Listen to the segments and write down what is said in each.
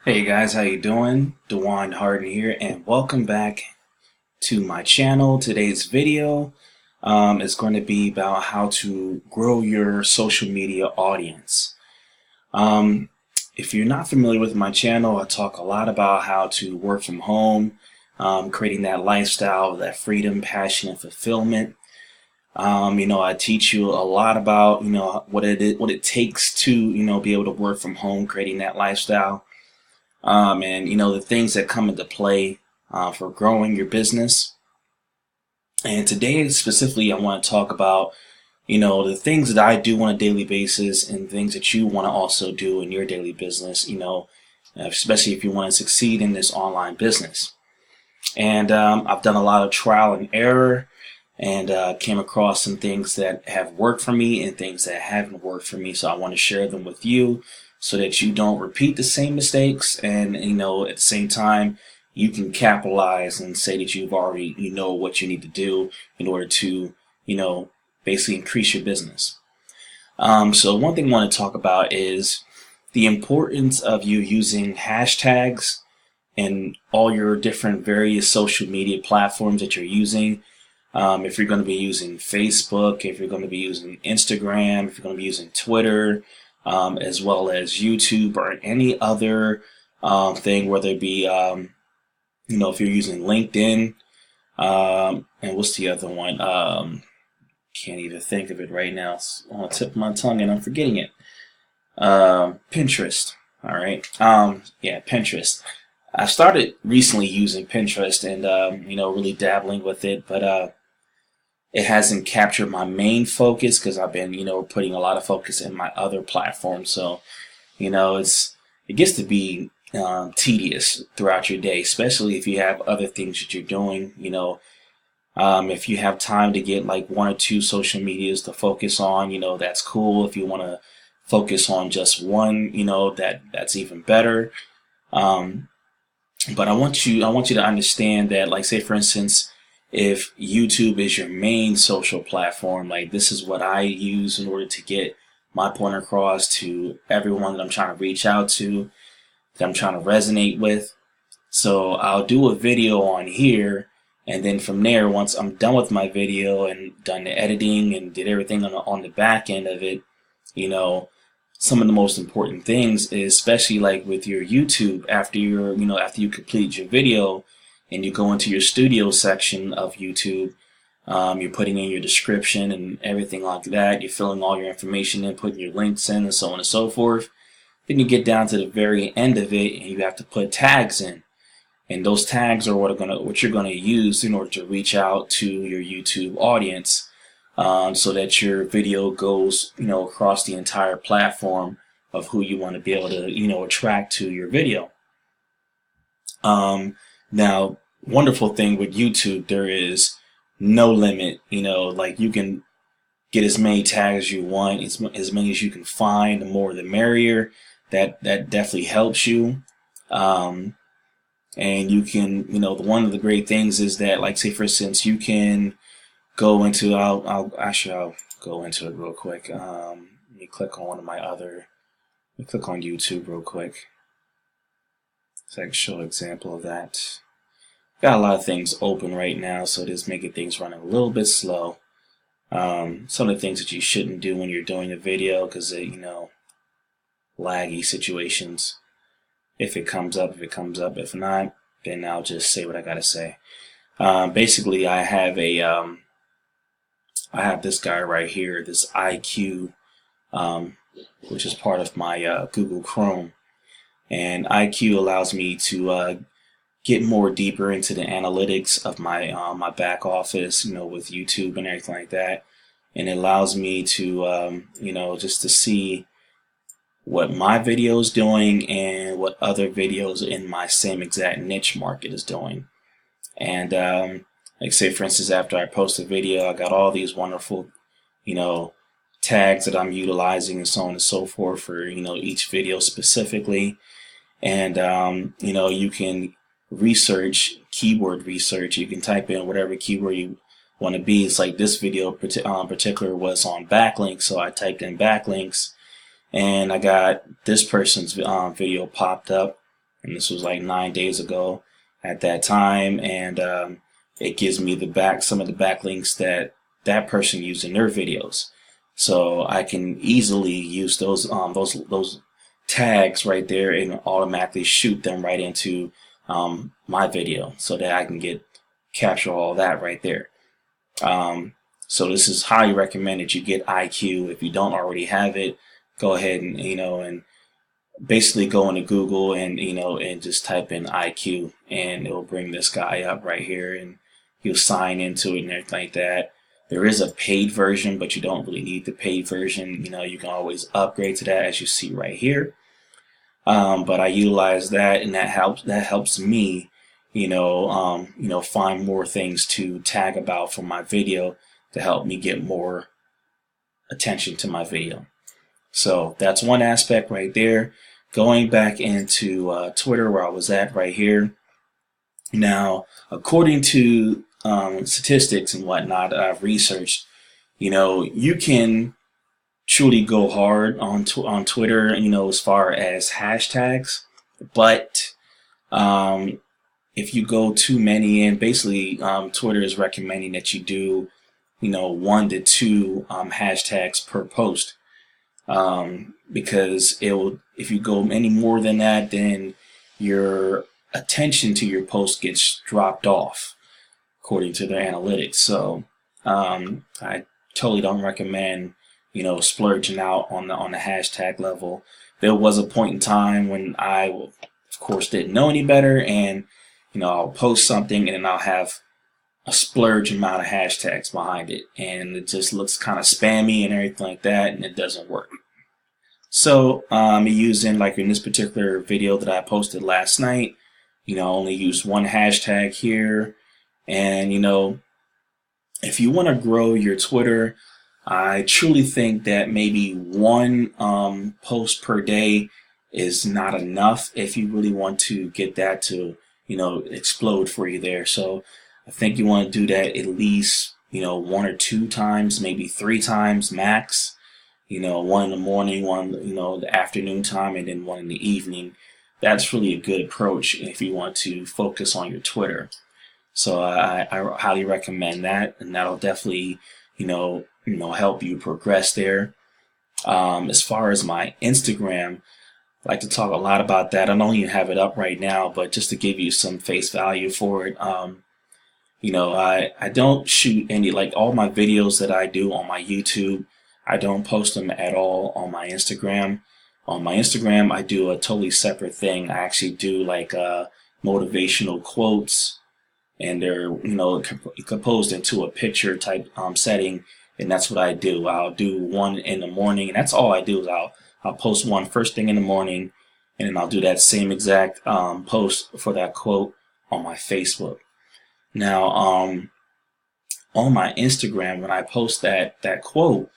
Hey guys, how you doing? Dewan Harden here, and welcome back to my channel. Today's video is going to be about how to grow your social media audience. Um, if you're not familiar with my channel, I talk a lot about how to work from home, creating that lifestyle, that freedom, passion, and fulfillment. I teach you a lot about what it takes to be able to work from home, creating that lifestyle. And the things that come into play for growing your business. And today specifically, I want to talk about the things that I do on a daily basis and things that you want to also do in your daily business. Especially if you want to succeed in this online business. And I've done a lot of trial and error, and came across some things that have worked for me and things that haven't worked for me. So I want to share them with you, so that you don't repeat the same mistakes, and at the same time you can capitalize and say that you've already what you need to do in order to basically increase your business. So one thing I want to talk about is the importance of you using hashtags in all your different various social media platforms that you're using. If you're going to be using Facebook, if you're going to be using Instagram, if you're going to be using Twitter, as well as YouTube or any other thing, whether it be, if you're using LinkedIn, and what's the other one? Can't even think of it right now. It's on the tip of my tongue and I'm forgetting it. Pinterest. All right. Yeah, Pinterest. I started recently using Pinterest and, really dabbling with it, but it hasn't captured my main focus because I've been, putting a lot of focus in my other platforms. So, it gets to be tedious throughout your day, especially if you have other things that you're doing. If you have time to get like one or two social medias to focus on, that's cool. If you want to focus on just one, that's even better. But I want you to understand that, like, say for instance, if YouTube is your main social platform, like this is what I use in order to get my point across to everyone that I'm trying to reach out to, that I'm trying to resonate with. So I'll do a video on here, and then from there, once I'm done with my video and done the editing and did everything on the back end of it, some of the most important things is, especially like with your YouTube, after you complete your video and you go into your studio section of YouTube, you're putting in your description and everything like that. You're filling all your information in, putting your links in, and so on and so forth. Then you get down to the very end of it, and you have to put tags in. And those tags are what you're gonna use in order to reach out to your YouTube audience, so that your video goes, across the entire platform of who you want to be able to, attract to your video. Now, wonderful thing with YouTube, there is no limit. Like you can get as many tags as you want, as many as you can find. The more the merrier. That definitely helps you. And you can, one of the great things is that, like, say for instance, you can go into, I'll go into it real quick. Let me click on YouTube real quick, so I can show an example of that. Got a lot of things open right now, so it is making things run a little bit slow. Some of the things that you shouldn't do when you're doing a video, because laggy situations. If it comes up, if not, then I'll just say what I gotta say. Basically, I have this guy right here, this IQ, which is part of my Google Chrome, and IQ allows me to get more deeper into the analytics of my my back office, with YouTube and everything like that, and it allows me to just to see what my video is doing and what other videos in my same exact niche market is doing. And like say for instance, after I post a video, I got all these wonderful tags that I'm utilizing and so on and so forth for each video specifically. And you can keyword research. You can type in whatever keyword you want to be. It's like this video particular was on backlinks, so I typed in backlinks, and I got this person's video popped up, and this was like 9 days ago at that time, and it gives me some of the backlinks that person used in their videos. So I can easily use those tags right there and automatically shoot them right into my video, so that I can capture all that right there. So this is highly recommended you get IQ. If you don't already have it, go ahead and and basically go into Google and just type in IQ, and it'll bring this guy up right here, and you'll sign into it and everything like that. There is a paid version, but you don't really need the paid version. You can always upgrade to that, as you see right here. But I utilize that, and that helps me, find more things to tag about for my video to help me get more attention to my video. So that's one aspect right there. Going back into Twitter, where I was at right here. Now, according to statistics and whatnot that I've researched, you can truly go hard on Twitter, as far as hashtags, but if you go too many in, basically Twitter is recommending that you do 1 to 2 hashtags per post, because if you go any more than that, then your attention to your post gets dropped off according to their analytics. So I totally don't recommend splurging out on the hashtag level. There was a point in time when I, of course, didn't know any better, and I'll post something and then I'll have a splurge amount of hashtags behind it, and it just looks kind of spammy and everything like that, and it doesn't work. So using, like in this particular video that I posted last night, I only used 1 hashtag here, and if you want to grow your Twitter, I truly think that maybe 1 post per day is not enough if you really want to get that to explode for you there. So I think you want to do that at least 1 or 2 times, maybe 3 times max. 1 in the morning, 1 the afternoon time, and then 1 in the evening. That's really a good approach if you want to focus on your Twitter. So I highly recommend that, and that'll definitely help you progress there. As far as my Instagram, I like to talk a lot about that. I don't even have it up right now, but just to give you some face value for it, I don't shoot any, like all my videos that I do on my YouTube, I don't post them at all on my Instagram. On my Instagram, I do a totally separate thing. I actually do like motivational quotes, and they're composed into a picture type setting, and that's what I do. I'll do 1 in the morning, and that's all I do is I'll post 1 first thing in the morning, and then I'll do that same exact post for that quote on my Facebook. Now, on my Instagram, when I post that quote,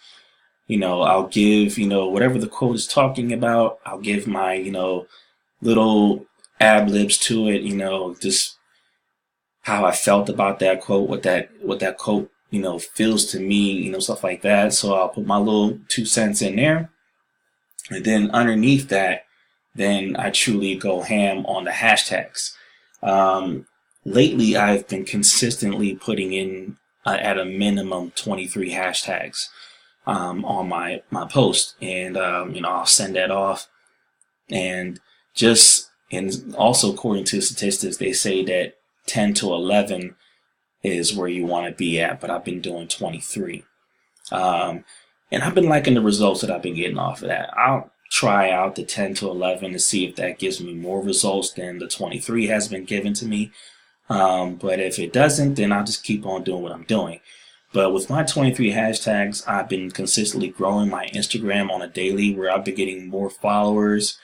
I'll give, whatever the quote is talking about, I'll give my, little ad libs to it, just how I felt about that quote, what that quote, feels to me, stuff like that. So I'll put my little 2 cents in there. And then underneath that, then I truly go ham on the hashtags. Lately, I've been consistently putting in at a minimum 23 hashtags on my post, and I'll send that off, and also according to statistics, they say that 10 to 11 is where you want to be at, but I've been doing 23, and I've been liking the results that I've been getting off of that. I'll try out the 10 to 11 to see if that gives me more results than the 23 has been given to me, but if it doesn't, then I'll just keep on doing what I'm doing. But with my 23 hashtags, I've been consistently growing my Instagram on a daily, where I've been getting more followers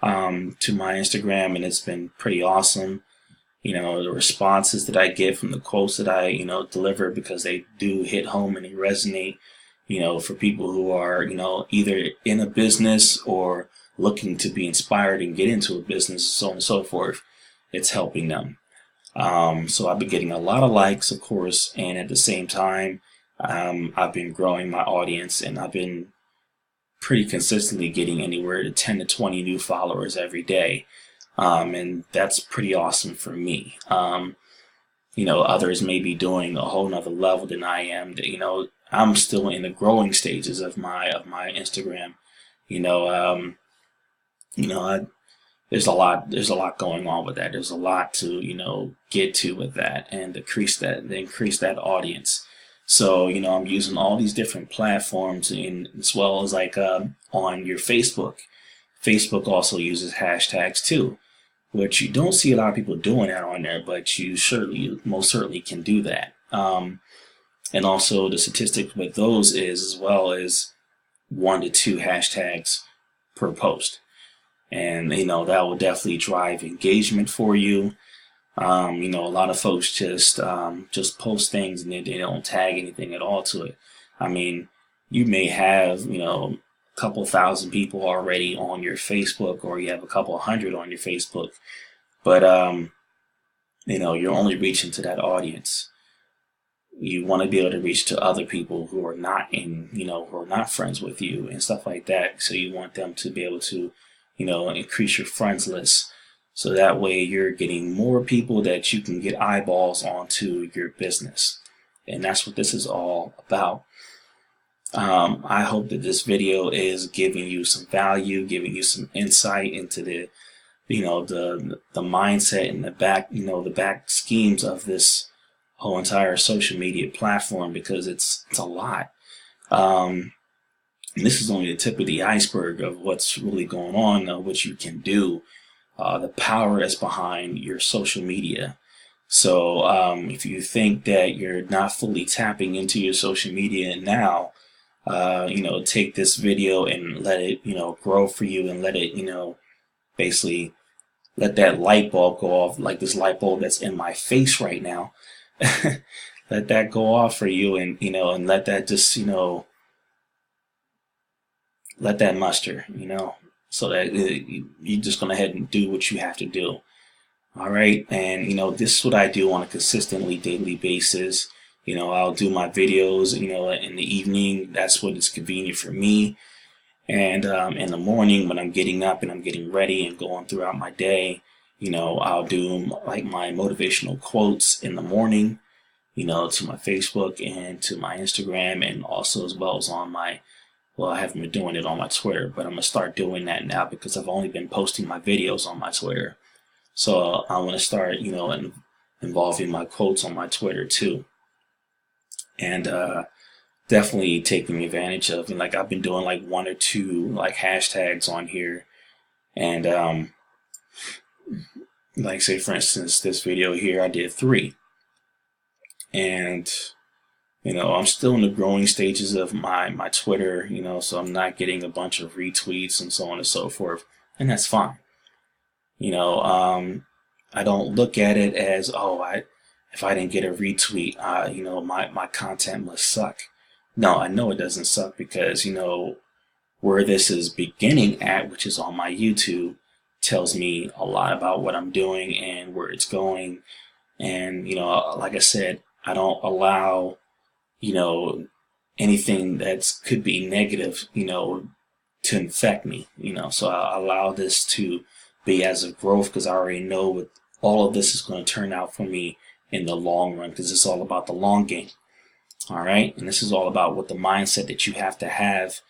to my Instagram, and it's been pretty awesome. The responses that I get from the quotes that I, deliver, because they do hit home and they resonate, for people who are, either in a business or looking to be inspired and get into a business, so on and so forth. It's helping them. So I've been getting a lot of likes, of course, and at the same time, I've been growing my audience, and I've been pretty consistently getting anywhere to 10 to 20 new followers every day. And that's pretty awesome for me. Others may be doing a whole nother level than I am. I'm still in the growing stages of my Instagram. You know, um, you know, I, there's a lot going on with that. There's a lot to get to with that and increase that audience. So I'm using all these different platforms, as well as like on your Facebook. Facebook also uses hashtags too, which you don't see a lot of people doing that on there, but you most certainly can do that. And also the statistic with those is as well as 1 to 2 hashtags per post. And that will definitely drive engagement for you. A lot of folks just post things and they don't tag anything at all to it. I mean, you may have a couple thousand people already on your Facebook, or you have a couple hundred on your Facebook, but you're only reaching to that audience. You want to be able to reach to other people who are not who are not friends with you and stuff like that. So you want them to be able to increase your friends list. So that way you're getting more people that you can get eyeballs onto your business. And that's what this is all about. I hope that this video is giving you some value, giving you some insight into the mindset and the back schemes of this whole entire social media platform, because it's a lot. And this is only the tip of the iceberg of what's really going on, what you can do, the power that's behind your social media. So if you think that you're not fully tapping into your social media now, take this video and let it, grow for you, and let it, basically let that light bulb go off, like this light bulb that's in my face right now. Let that go off for you, and and let that just let that muster, so that you're just going ahead and do what you have to do. All right. And this is what I do on a consistently daily basis. I'll do my videos in the evening. That's when it's convenient for me. And in the morning, when I'm getting up and I'm getting ready and going throughout my day, I'll do like my motivational quotes in the morning, to my Facebook and to my Instagram, and also as well as on my, well, I haven't been doing it on my Twitter, but I'm going to start doing that now because I've only been posting my videos on my Twitter. So I want to start, involving my quotes on my Twitter too. And definitely taking advantage of, and like I've been doing like 1 or 2 like hashtags on here. And like say for instance, this video here, I did 3. And I'm still in the growing stages of my Twitter, so I'm not getting a bunch of retweets and so on and so forth, and that's fine. I don't look at it as, if I didn't get a retweet, my content must suck. No, I know it doesn't suck, because where this is beginning at, which is on my YouTube, tells me a lot about what I'm doing and where it's going. And like I said, I don't allow anything that could be negative, to infect me, so I allow this to be as a growth, because I already know what all of this is going to turn out for me in the long run, because it's all about the long game. All right. And this is all about what the mindset that you have to have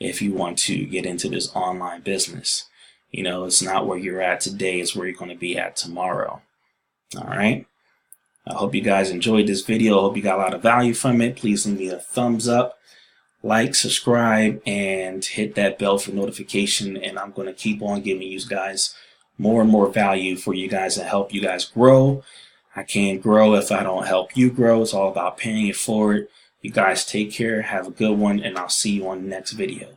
if you want to get into this online business. It's not where you're at today, it's where you're going to be at tomorrow. All right. I hope you guys enjoyed this video. I hope you got a lot of value from it. Please leave me a thumbs up, like, subscribe, and hit that bell for notification. And I'm going to keep on giving you guys more and more value for you guys and help you guys grow. I can't grow if I don't help you grow. It's all about paying it forward. You guys take care. Have a good one, and I'll see you on the next video.